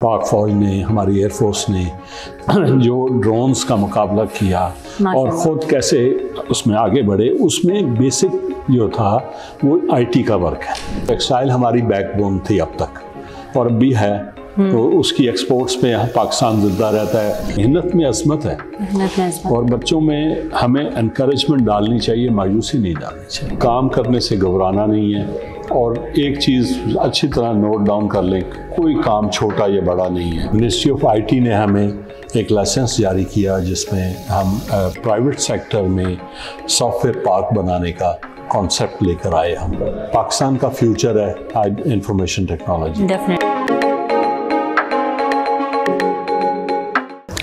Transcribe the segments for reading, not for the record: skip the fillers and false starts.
पाक फौज ने, हमारी एयरफोर्स ने जो ड्रोन्स का मुकाबला किया और ख़ुद कैसे उसमें आगे बढ़े, उसमें बेसिक जो था वो आईटी का वर्क है। टेक्सटाइल हमारी बैकबोन थी अब तक और अब भी है, तो उसकी एक्सपोर्ट्स में पाकिस्तान जिंदा रहता है। मेहनत में अजमत है और बच्चों में हमें एनकरेजमेंट डालनी चाहिए, मायूसी नहीं डालनी चाहिए। काम करने से घबराना नहीं है और एक चीज़ अच्छी तरह नोट डाउन कर लें, कोई काम छोटा या बड़ा नहीं है। मिनिस्ट्री ऑफ आईटी ने हमें एक लाइसेंस जारी किया जिसमें हम प्राइवेट सेक्टर में सॉफ्टवेयर पार्क बनाने का कॉन्सेप्ट लेकर आए। हम पाकिस्तान का फ्यूचर है information technology.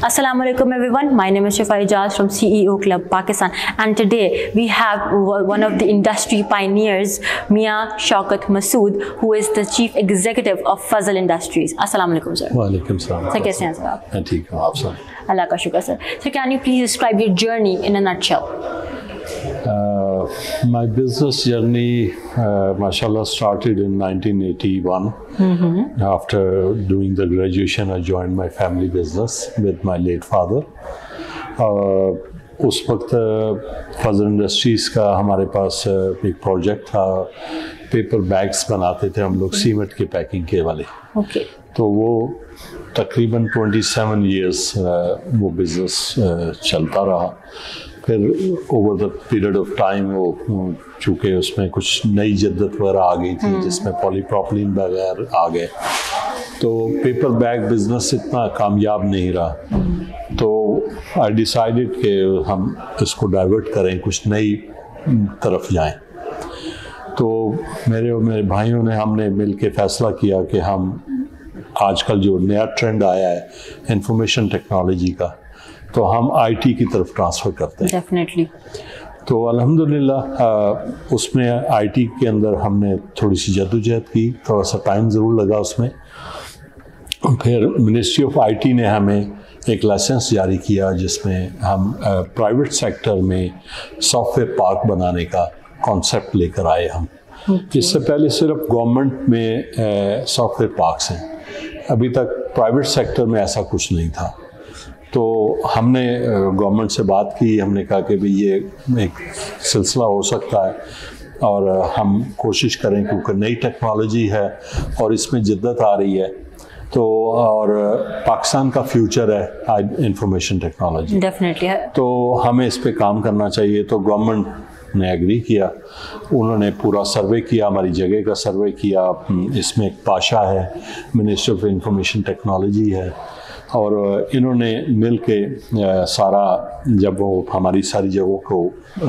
Assalamualaikum everyone, my name is Shifa Ijaz from CEO Club Pakistan, and today we have one of the industry pioneers, Mia Shaukat Masood, who is the Chief Executive of Fazal Industries. Assalamualaikum sir. वालेकुम सलाम। Sir कैसे हैं sir आप? मैं ठीक हूँ, आप sir? अल्लाह का शुक्र sir. So can you please describe your journey in a nutshell? My business journey, mashallah, started in 1981. After doing the graduation, I joined my family business with my late father. उस वक्त फजल industries का हमारे पास एक project था, paper bags बनाते थे हम लोग, सीमेंट के पैकिंग के वाले। तो वो तकरीबन 27 years वो बिज़नेस चलता रहा। फिर over the period of time वो चूँकि उसमें कुछ नई जद्दत वगैरह आ गई थी जिसमें पॉलीप्रोपिलीन वगैरह आ गए, तो पेपर बैग बिज़नेस इतना कामयाब नहीं रहा। तो आई डिसाइडेड कि हम इसको डाइवर्ट करें, कुछ नई तरफ जाएं। तो मेरे भाइयों ने, हमने मिल के फ़ैसला किया कि हम आजकल जो नया ट्रेंड आया है इंफॉर्मेशन टेक्नोलॉजी का, तो हम आईटी की तरफ ट्रांसफ़र करते हैं। डेफिनेटली। तो अल्हम्दुलिल्लाह उसमें आईटी के अंदर हमने थोड़ी सी जद्दोजहद की, थोड़ा सा टाइम ज़रूर लगा उसमें। फिर मिनिस्ट्री ऑफ आईटी ने हमें एक लाइसेंस जारी किया जिसमें हम प्राइवेट सेक्टर में सॉफ्टवेयर पार्क बनाने का कॉन्सेप्ट लेकर आए हम। इससे पहले सिर्फ गवर्नमेंट में सॉफ्टवेयर पार्क्स हैं, अभी तक प्राइवेट सेक्टर में ऐसा कुछ नहीं था। तो हमने गवर्नमेंट से बात की, हमने कहा कि भाई ये एक सिलसिला हो सकता है और हम कोशिश करें, क्योंकि नई टेक्नोलॉजी है और इसमें जिद्दत आ रही है, तो और पाकिस्तान का फ्यूचर है इंफॉर्मेशन टेक्नोलॉजी। डेफिनेटली है, तो हमें इस पे काम करना चाहिए। तो गवर्नमेंट ने एग्री किया, उन्होंने पूरा सर्वे किया, हमारी जगह का सर्वे किया। इसमें एक पाशा है, मिनिस्ट्री ऑफ इंफॉर्मेशन टेक्नोलॉजी है, और इन्होंने मिल के सारा, जब वो हमारी सारी जगहों को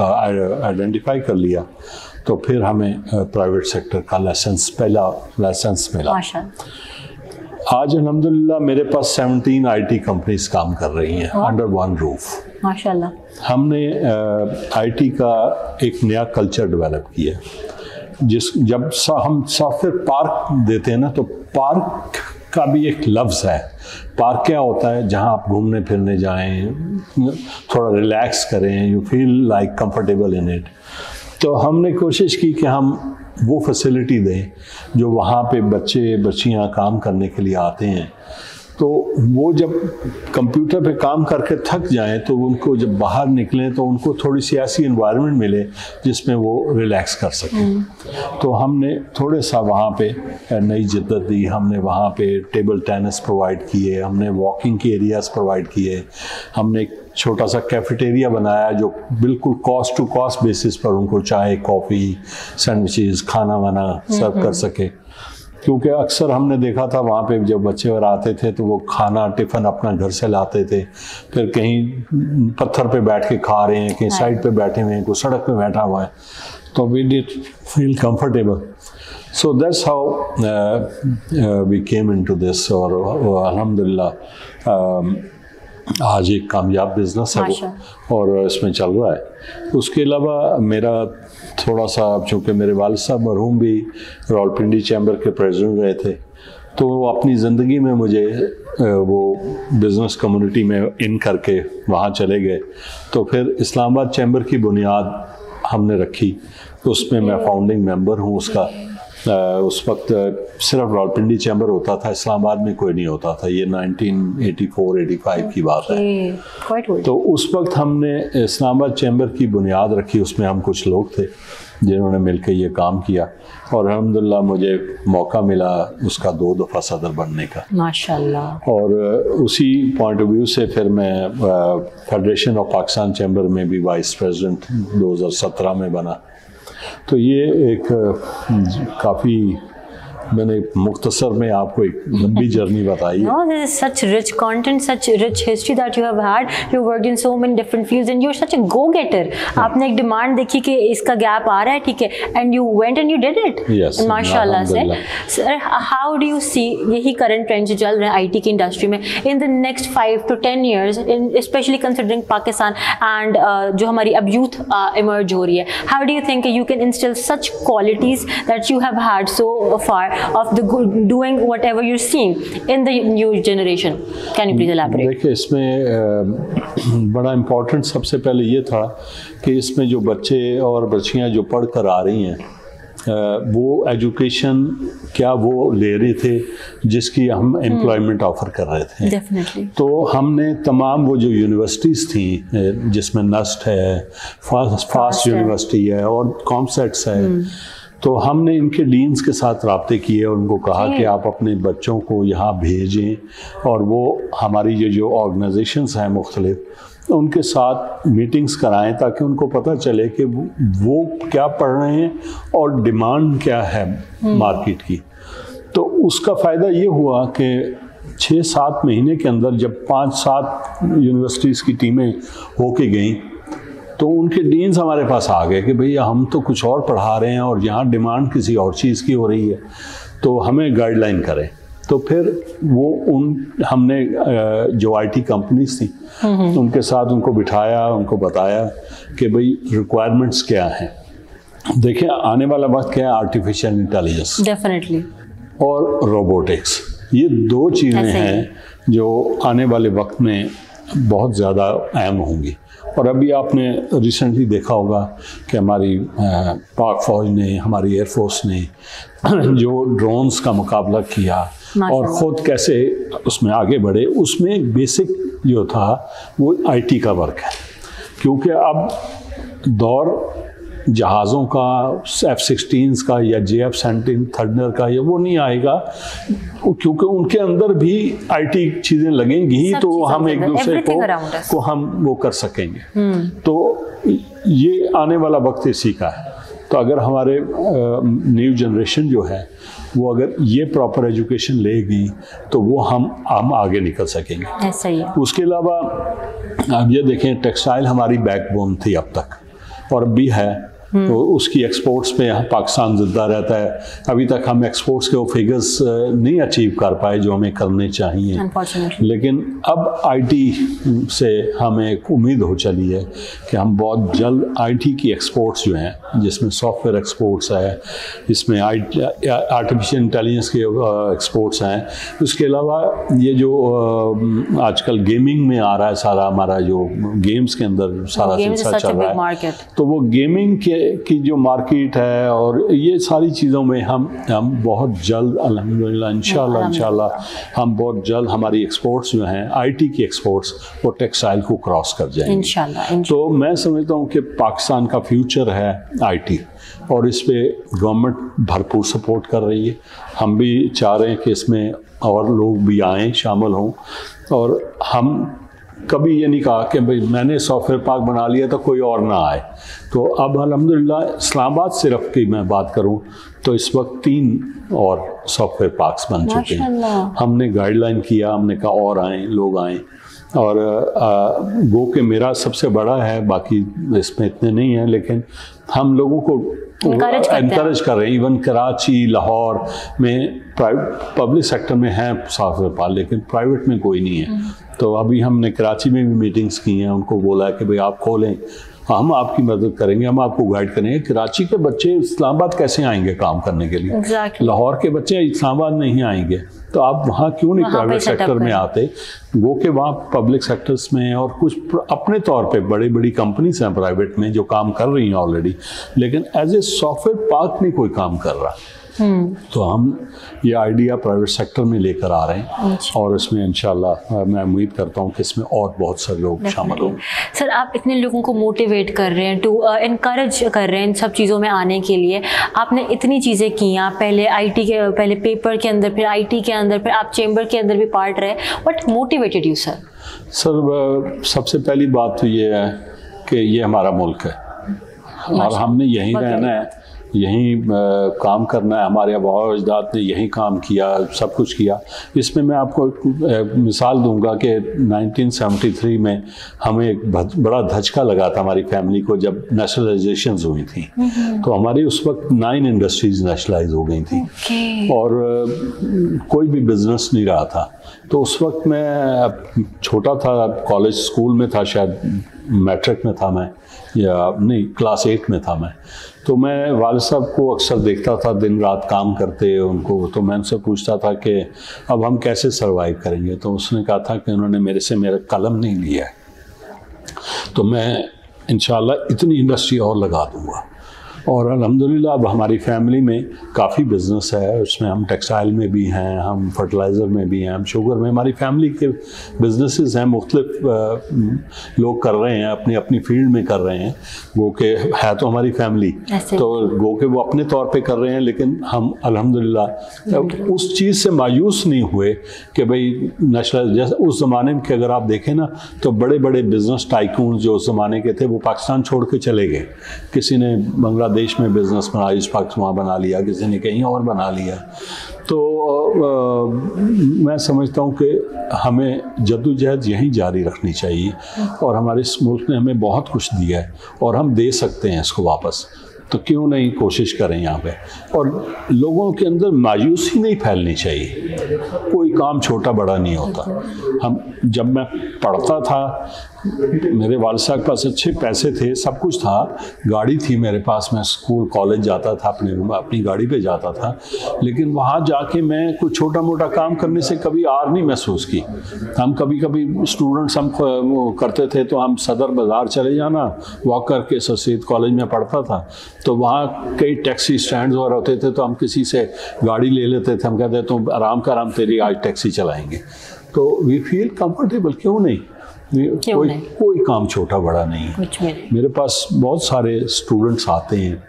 आइडेंटिफाई कर लिया, तो फिर हमें प्राइवेट सेक्टर का लाइसेंस, पहला लाइसेंस मिला। आज अल्हम्दुलिल्लाह मेरे पास 17 आईटी कंपनीज काम कर रही हैं अंडर वन रूफ। माशाल्लाह। हमने आईटी का एक नया कल्चर डेवलप किया, जब हम सॉफ्टवेयर पार्क देते हैं ना, तो पार्क का भी एक लफ्ज़ है। पार्क क्या होता है? जहां आप घूमने फिरने जाएं, थोड़ा रिलैक्स करें, you feel like comfortable in it. तो हमने कोशिश की कि हम वो फैसिलिटी दें जो वहाँ पे बच्चे बच्चियाँ काम करने के लिए आते हैं, तो वो जब कंप्यूटर पे काम करके थक जाएं, तो उनको जब बाहर निकलें तो उनको थोड़ी सी ऐसी एनवायरनमेंट मिले जिसमें वो रिलैक्स कर सकें। तो हमने थोड़े सा वहाँ पे नई जिद्दत दी। हमने वहाँ पे टेबल टेनिस प्रोवाइड किए, हमने वॉकिंग के एरियाज़ प्रोवाइड किए, हमने एक छोटा सा कैफेटेरिया बनाया जो बिल्कुल कॉस्ट टू कॉस्ट बेसिस पर उनको चाय, कॉफ़ी, सैंडविचेस, खाना वाना सर्व कर सके। क्योंकि अक्सर हमने देखा था वहाँ पे जब बच्चे और आते थे तो वो खाना टिफ़िन अपना घर से लाते थे, फिर कहीं पत्थर पे बैठ के खा रहे हैं, कहीं साइड पे बैठे हुए हैं, कोई सड़क पे बैठा हुआ है, तो we did feel comfortable. So that's how we came into this, और अल्हम्दुलिल्लाह आज एक कामयाब बिज़नेस है वो, और इसमें चल रहा है। उसके अलावा मेरा थोड़ा सा, चूँकि मेरे वालिद साहब मरहूम भी रावलपिंडी चैम्बर के प्रेसिडेंट रहे थे, तो अपनी ज़िंदगी में मुझे वो बिज़नेस कम्युनिटी में इन करके वहाँ चले गए। तो फिर इस्लामाबाद चैम्बर की बुनियाद हमने रखी, तो उसमें मैं फाउंडिंग मेंबर हूँ उसका। उस वक्त सिर्फ रावलपिंडी चैम्बर होता था, इस्लामाबाद में कोई नहीं होता था। ये 1984-85 की बात है। तो उस वक्त हमने इस्लामाबाद चैम्बर की बुनियाद रखी, उसमें हम कुछ लोग थे जिन्होंने मिलकर ये काम किया और अल्हम्दुलिल्लाह मुझे मौका मिला उसका 2 दफ़ा सदर बनने का, माशाल्लाह। और उसी पॉइंट ऑफ व्यू से फिर मैं फेडरेशन ऑफ पाकिस्तान चैम्बर में भी वाइस प्रेसिडेंट 2017 में बना। तो ये एक काफ़ी मैंने मुख्तसर में आपको एक लंबी जर्नी बताई है। No, this is such rich content, such rich history that you have had. You worked in so many different fields and you're such a go-getter. आपने एक डिमांड देखी कि इसका गैप आ रहा है, ठीक है, and you went and you did it. Yes, माशाल्लाह से। Sir, how do you see यही current trend जो चल रहा है IT की इंडस्ट्री में in the next 5 to 10 years, especially considering Pakistan and जो हमारी अब youth emerge हो रही है, how do you think you can instill such qualities that you have had so far of the good, doing whatever you're seeing in the new generation? Can you please elaborate? देखिए, इसमें बड़ा important सबसे पहले ये था कि इसमें जो बच्चे और बच्चियां जो पढ़ कर आ रही हैं, वो एजुकेशन क्या वो ले रहे थे जिसकी हम एम्प्लॉयमेंट ऑफ़र कर रहे थे। Definitely. तो हमने तमाम वो जो यूनिवर्सिटीज़ थी जिसमें नस्ट है, फास्ट यूनिवर्सिटी है और कॉमसेट्स है, तो हमने इनके डीन्स के साथ राब्ते किए और उनको कहा कि आप अपने बच्चों को यहाँ भेजें और वो हमारी ये जो ऑर्गेनाइजेशंस हैं मुख्तलिफ उनके साथ मीटिंग्स कराएं ताकि उनको पता चले कि वो क्या पढ़ रहे हैं और डिमांड क्या है मार्केट की। तो उसका फ़ायदा ये हुआ कि 6-7 महीने के अंदर जब 5-7 यूनिवर्सिटीज़ की टीमें होके गईं तो उनके डीन्स हमारे पास आ गए कि भैया हम तो कुछ और पढ़ा रहे हैं और यहाँ डिमांड किसी और चीज़ की हो रही है, तो हमें गाइडलाइन करें। तो फिर वो हमने जो IT कंपनीज थी उनके साथ उनको बिठाया, उनको बताया कि भाई रिक्वायरमेंट्स क्या हैं। देखिए, आने वाला वक्त क्या है, आर्टिफिशियल इंटेलिजेंस डेफिनेटली और रोबोटिक्स, ये 2 चीज़ें हैं जो आने वाले वक्त में बहुत ज़्यादा अहम होंगी। और अभी आपने रिसेंटली देखा होगा कि हमारी पाक फ़ौज ने, हमारी एयरफोर्स ने जो ड्रोन्स का मुकाबला किया और ख़ुद कैसे उसमें आगे बढ़े, उसमें बेसिक जो था वो IT का वर्क है। क्योंकि अब दौर जहाज़ों का, F-16s का या JF-17 थंडर का, या वो नहीं आएगा क्योंकि उनके अंदर भी IT चीज़ें लगेंगी ही, तो हम एक दूसरे को हम वो कर सकेंगे। तो ये आने वाला वक्त इसी का है। तो अगर हमारे न्यू जनरेशन जो है वो अगर ये प्रॉपर एजुकेशन लेगी तो वो हम आगे निकल सकेंगे। ऐसा ही है। उसके अलावा आप ये देखें, टेक्सटाइल हमारी बैकबोन थी अब तक और अब भी है, तो उसकी एक्सपोर्ट्स पे यहाँ पाकिस्तान जिंदा रहता है। अभी तक हम एक्सपोर्ट्स के वो फिगर्स नहीं अचीव कर पाए जो हमें करने चाहिए, लेकिन अब IT से हमें एक उम्मीद हो चली है कि हम बहुत जल्द IT की एक्सपोर्ट्स जो हैं, जिसमें सॉफ्टवेयर एक्सपोर्ट्स है, इसमें आर्टिफिशियल इंटेलिजेंस के एक्सपोर्ट्स हैं, उसके अलावा ये जो आजकल गेमिंग में आ रहा है, सारा हमारा जो गेम्स के अंदर सारा सिलसिला चल रहा है, तो वो गेमिंग की जो मार्केट है और ये सारी चीज़ों में हम बहुत जल्द अल्हम्दुलिल्लाह इंशाल्लाह हम बहुत जल्द हमारी एक्सपोर्ट्स जो हैं, IT की एक्सपोर्ट्स, वो टेक्सटाइल को क्रॉस कर जाएंगे इंशाल्लाह। तो मैं समझता हूँ कि पाकिस्तान का फ्यूचर है IT और इस पे गवर्नमेंट भरपूर सपोर्ट कर रही है। हम भी चाह रहे हैं कि इसमें और लोग भी आएँ, शामिल हों, और हम कभी ये नहीं कहा कि भाई मैंने सॉफ्टवेयर पार्क बना लिया तो कोई और ना आए। तो अब अल्हम्दुलिल्लाह इस्लामाबाद सिर्फ की मैं बात करूं तो इस वक्त 3 और सॉफ्टवेयर पार्क्स बन चुके हैं। हमने गाइडलाइन किया, हमने कहा और आएँ, लोग आएँ, और गो के मेरा सबसे बड़ा है, बाकी इसमें इतने नहीं हैं, लेकिन हम लोगों को इनकरेज कर रहे हैं। इवन कराची, लाहौर में पब्लिक सेक्टर में हैं सॉफ्टवेयर पार्क, लेकिन प्राइवेट में कोई नहीं है। तो अभी हमने कराची में भी मीटिंग्स की हैं, उनको बोला है कि भाई आप खोलें, हम आपकी मदद करेंगे, हम आपको गाइड करेंगे। कराची के बच्चे इस्लामाबाद कैसे आएंगे काम करने के लिए? लाहौर के बच्चे इस्लामाबाद नहीं आएंगे, तो आप वहाँ क्यों नहीं प्राइवेट सेक्टर में आते? वो कि वहाँ पब्लिक सेक्टर्स में और कुछ अपने तौर पे बड़ी बड़ी कंपनीज हैं प्राइवेट में जो काम कर रही हैं ऑलरेडी, लेकिन एज ए सॉफ्टवेयर पार्क नहीं कोई काम कर रहा। तो हम ये आइडिया प्राइवेट सेक्टर में लेकर आ रहे हैं और इसमें इंशाल्लाह मैं उम्मीद करता हूँ कि इसमें और बहुत सारे लोग शामिल होंगे। सर, आप इतने लोगों को मोटिवेट कर रहे हैं, टू इनकरेज कर रहे हैं इन सब चीज़ों में आने के लिए। आपने इतनी चीज़ें की, आप पहले आईटी के, पहले पेपर के अंदर, फिर आईटी के अंदर, फिर आप चेंबर के अंदर भी पार्ट रहे। What motivated you sir? Sir, सबसे पहली बात तो ये है कि ये हमारा मुल्क है और हमने यहीं रहना है, यहीं काम करना है। हमारे आबा अजदाद ने यहीं काम किया, सब कुछ किया। इसमें मैं आपको मिसाल दूंगा कि 1973 में हमें एक बड़ा धचका लगा था हमारी फैमिली को जब नेशनलाइजेशंस हुई थी। तो हमारी उस वक्त 9 इंडस्ट्रीज नेशनलाइज हो गई थी और कोई भी बिजनेस नहीं रहा था। तो उस वक्त मैं छोटा था, कॉलेज स्कूल में था, शायद मैट्रिक में था मैं, या नहीं क्लास 8 में था मैं। तो मैं वालिद साहब को अक्सर देखता था दिन रात काम करते उनको। तो मैं उनसे पूछता था कि अब हम कैसे सरवाइव करेंगे। तो उसने कहा था कि उन्होंने मेरे से मेरा कलम नहीं लिया है, तो मैं इंशाल्लाह इतनी इंडस्ट्री और लगा दूंगा। और अल्हम्दुलिल्लाह अब हमारी फैमिली में काफ़ी बिजनेस है, उसमें हम टेक्सटाइल में भी हैं, हम फर्टिलाइज़र में भी हैं, हम शुगर में, हमारी फैमिली के बिजनेसेस हैं। मुख्तलिफ लोग कर रहे हैं, अपनी अपनी फील्ड में कर रहे हैं। गो के है तो हमारी फैमिली, तो गो के वो अपने तौर पे कर रहे हैं, लेकिन हम अल्हम्दुलिल्लाह उस चीज़ से मायूस नहीं हुए कि भाई नेशनल, जैसे उस ज़माने में कि अगर आप देखें ना तो बड़े बड़े बिजनेस टाइकून जो उस ज़माने के थे वो पाकिस्तान छोड़ के चले गए। किसी ने बांग्लादेश में बिजनेस बना, इस्पाक्स वहाँ बना लिया, किसी ने कहीं और बना लिया। तो मैं समझता हूँ कि हमें जद्दोजहद यहीं जारी रखनी चाहिए और हमारे इस मुल्क ने हमें बहुत कुछ दिया है और हम दे सकते हैं इसको वापस। तो क्यों नहीं कोशिश करें यहाँ पे। और लोगों के अंदर मायूसी नहीं फैलनी चाहिए, कोई काम छोटा बड़ा नहीं होता। हम जब मैं पढ़ता था, मेरे वालिद साहब के पास अच्छे पैसे थे, सब कुछ था, गाड़ी थी मेरे पास, मैं स्कूल कॉलेज जाता था, अपनी गाड़ी पे जाता था। लेकिन वहाँ जाके मैं कोई छोटा मोटा काम करने से कभी आर नहीं महसूस की। हम कभी कभी स्टूडेंट्स हम करते थे तो हम सदर बाज़ार चले जाना, वॉक करके सैयद कॉलेज में पढ़ता था, तो वहाँ कई टैक्सी स्टैंड्स और होते थे, तो हम किसी से गाड़ी ले लेते थे। हम कहते तुम आराम का आराम, तेरी आज टैक्सी चलाएंगे। तो वी फील कंफर्टेबल। क्यों नहीं? कोई काम छोटा बड़ा नहीं है। मेरे पास बहुत सारे स्टूडेंट्स आते हैं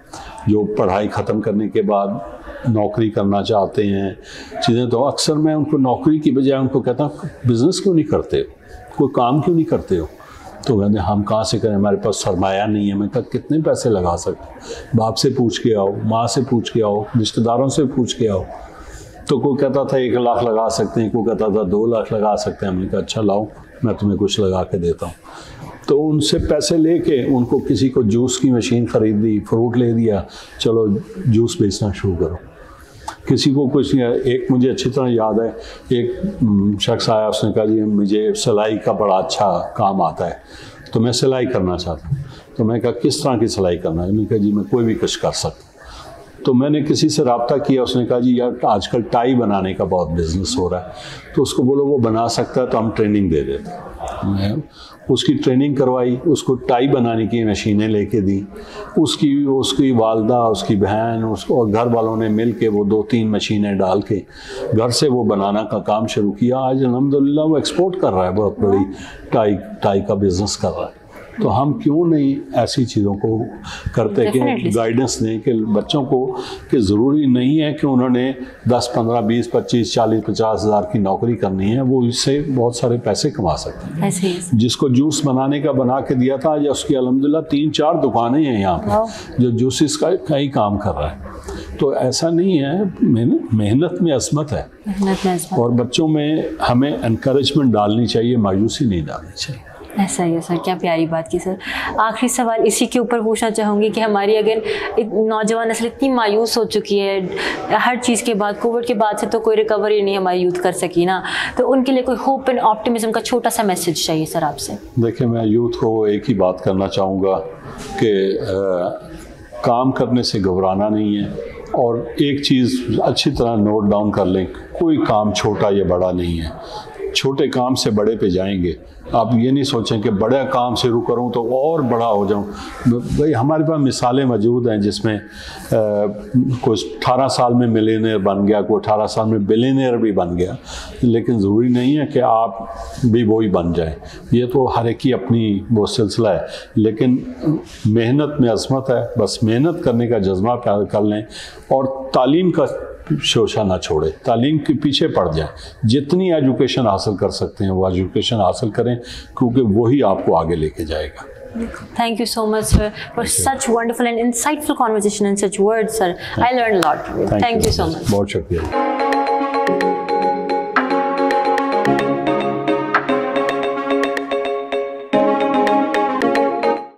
जो पढ़ाई ख़त्म करने के बाद नौकरी करना चाहते हैं चीज़ें। तो अक्सर मैं उनको नौकरी की बजाय उनको कहता हूँ बिज़नेस क्यों नहीं करते हो, कोई काम क्यों नहीं करते हो। तो कहते हम कहाँ से करें, हमारे पास सरमाया नहीं है। मैं कहा कितने पैसे लगा सकते, बाप से पूछ के आओ, माँ से पूछ के आओ, रिश्तेदारों से पूछ के आओ। तो कोई कहता था 1 लाख लगा सकते हैं, कोई कहता था 2 लाख लगा सकते हैं। हमने कहा अच्छा लाओ, मैं तुम्हें कुछ लगा के देता हूँ। तो उनसे पैसे लेके उनको, किसी को जूस की मशीन ख़रीद दी, फ्रूट ले दिया, चलो जूस बेचना शुरू करो। किसी को कुछ नहीं। एक मुझे अच्छी तरह याद है, एक शख्स आया, उसने कहा जी मुझे सिलाई का बड़ा अच्छा काम आता है, तो मैं सिलाई करना चाहता हूँ। तो मैं कहा किस तरह की सिलाई करना है? मैंने कहा जी मैं कोई भी कुछ कर सकता हूँ। तो मैंने किसी से रब्ता किया, उसने कहा जी यार आजकल टाई बनाने का बहुत बिजनेस हो रहा है, तो उसको बोलो वो बना सकता है तो हम ट्रेनिंग दे देते हैं। मैं उसकी ट्रेनिंग करवाई, उसको टाई बनाने की मशीनें लेके दी। उसकी वालदा, उसकी बहन, उसको और घर वालों ने मिल के वो 2-3 मशीनें डाल के घर से वो बनाना का काम शुरू किया। आज अल्हम्दुलिल्लाह वो एक्सपोर्ट कर रहा है, बहुत बड़ी टाई का बिज़नेस कर रहा है। तो हम क्यों नहीं ऐसी चीज़ों को करते कि गाइडेंस दें कि बच्चों को कि ज़रूरी नहीं है कि उन्होंने 10, 15, 20, 25, 40, 50 हज़ार की नौकरी करनी है, वो इससे बहुत सारे पैसे कमा सकते हैं। जिसको जूस बनाने का बना के दिया था, आज उसकी अल्हम्दुलिल्लाह 3-4 दुकानें हैं यहाँ पे जो जूसेस का ही काम कर रहा है। तो ऐसा नहीं है, मेहनत में असमत है और बच्चों में हमें एनकरेजमेंट डालनी चाहिए, मायूसी नहीं डालनी चाहिए। ऐसा ही है सर, क्या प्यारी बात की सर। आखिरी सवाल इसी के ऊपर पूछना चाहूँगी कि हमारी अगर नौजवान नस्ल इतनी मायूस हो चुकी है हर चीज़ के बाद, कोविड के बाद से तो कोई रिकवरी नहीं हमारी यूथ कर सकी ना, तो उनके लिए कोई होप एंड ऑप्टिमिज्म का छोटा सा मैसेज चाहिए सर आपसे। देखिए मैं यूथ को एक ही बात करना चाहूँगा कि काम करने से घबराना नहीं है, और एक चीज़ अच्छी तरह नोट डाउन कर लें, कोई काम छोटा या बड़ा नहीं है। छोटे काम से बड़े पे जाएंगे। आप ये नहीं सोचें कि बड़ा काम शुरू करूं तो और बड़ा हो जाऊं। भाई हमारे पास मिसालें मौजूद हैं जिसमें कोई 18 साल में मिलियनेयर बन गया, कोई 18 साल में बिलियनेयर भी बन गया, लेकिन ज़रूरी नहीं है कि आप भी वही बन जाएं। ये तो हर एक की अपनी वो सिलसिला है, लेकिन मेहनत में अज़मत है। बस मेहनत करने का जज्बा पैदा कर लें और तालीम का शोशा ना छोड़े, तालीम के पीछे पड़ जाए। जितनी एजुकेशन हासिल कर सकते हैं वो एजुकेशन हासिल करें, क्योंकि वही आपको आगे लेके जाएगा। Thank you so much, sir, for such wonderful and insightful conversation and such words, sir. I learned a lot. Thank you so much. बहुत शुक्रिया।